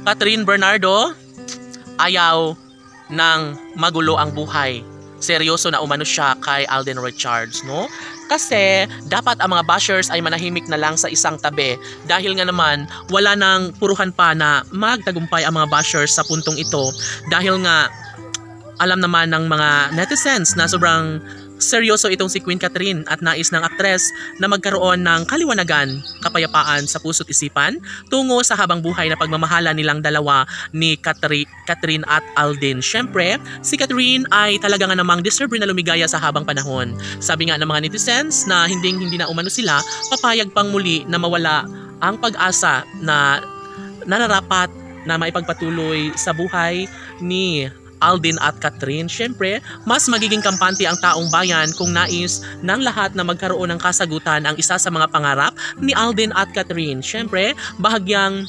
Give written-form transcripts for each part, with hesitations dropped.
Catherine Bernardo, ayaw ng magulo ang buhay. Seryoso na umano siya kay Alden Richards, no? Kasi dapat ang mga bashers ay manahimik na lang sa isang tabi dahil nga naman wala nang puruhan pa na magtagumpay ang mga bashers sa puntong ito dahil nga alam naman ng mga netizens na sobrang seryoso itong si Queen Catherine at nais ng aktres na magkaroon ng kaliwanagan, kapayapaan sa puso't isipan tungo sa habang buhay na pagmamahala nilang dalawa ni Catherine at Alden. Siyempre, si Catherine ay talaga nga namang deserve rin na lumigaya sa habang panahon. Sabi nga ng mga netizens na hindi na umano sila papayag pang muli na mawala ang pag-asa na nararapat na maipagpatuloy sa buhay ni Alden at Catherine. Siyempre, mas magiging kampante ang taong bayan kung nais ng lahat na magkaroon ng kasagutan ang isa sa mga pangarap ni Alden at Catherine. Siyempre, bahagyang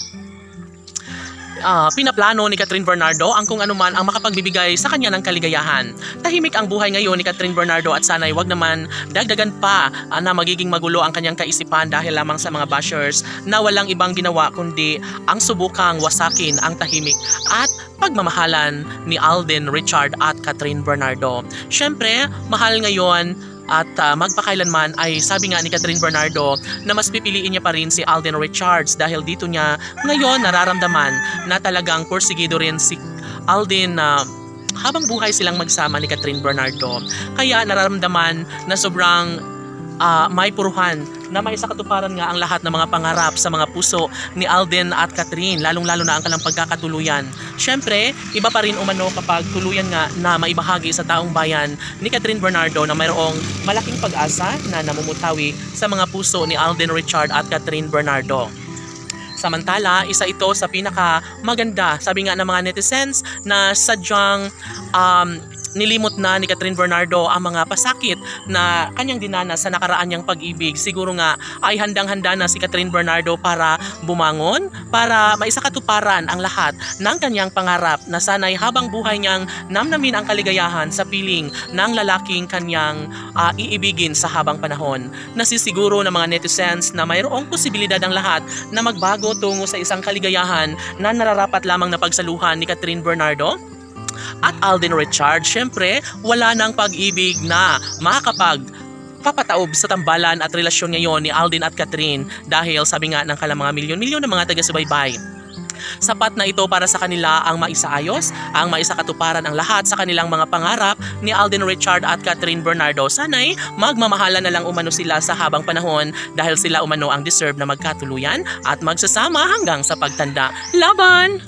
pinaplano ni Catherine Bernardo ang kung anuman ang makapagbibigay sa kanya ng kaligayahan. Tahimik ang buhay ngayon ni Catherine Bernardo at sana'y wag naman dagdagan pa na magiging magulo ang kanyang kaisipan dahil lamang sa mga bashers na walang ibang ginawa kundi ang subukang wasakin ang tahimik at pagmamahalan ni Alden Richard at Catherine Bernardo. Siyempre, mahal ngayon at magpakailanman ay sabi nga ni Catherine Bernardo na mas pipiliin niya pa rin si Alden Richards dahil dito niya ngayon nararamdaman na talagang porsigido rin si Alden na habang buhay silang magsama ni Catherine Bernardo. Kaya nararamdaman na sobrang may puruhan na may sa katuparan nga ang lahat ng mga pangarap sa mga puso ni Alden at Catherine, lalong-lalo na ang kanilang pagkakatuluyan. Siyempre, iba pa rin umano kapag tuluyan nga na maibahagi sa taong bayan ni Catherine Bernardo na mayroong malaking pag-asa na namumutawi sa mga puso ni Alden Richard at Catherine Bernardo. Samantala, isa ito sa pinaka maganda, sabi nga ng mga netizens, na sadyang nilimot na ni Catherine Bernardo ang mga pasakit na kanyang dinanas sa nakaraan niyang pag-ibig. Siguro nga ay handang-handa na si Catherine Bernardo para bumangon, para maisakatuparan ang lahat ng kanyang pangarap na sana'y habang buhay niyang namnamin ang kaligayahan sa piling ng lalaking kanyang iibigin sa habang panahon. Nasisiguro ng mga netizens na mayroong posibilidad ang lahat na magbago tungo sa isang kaligayahan na nararapat lamang na pagsaluhan ni Catherine Bernardo at Alden Richard. Siyempre, wala nang pag-ibig na papataob sa tambalan at relasyon ngayon ni Alden at Catherine dahil sabi nga ng mga milyon-milyon ng mga taga-subaybay, sapat na ito para sa kanila ang maisaayos, ang maisakatuparan ang lahat sa kanilang mga pangarap ni Alden Richard at Catherine Bernardo. Sana'y magmamahala na lang umano sila sa habang panahon dahil sila umano ang deserve na magkatuluyan at magsasama hanggang sa pagtanda. Laban!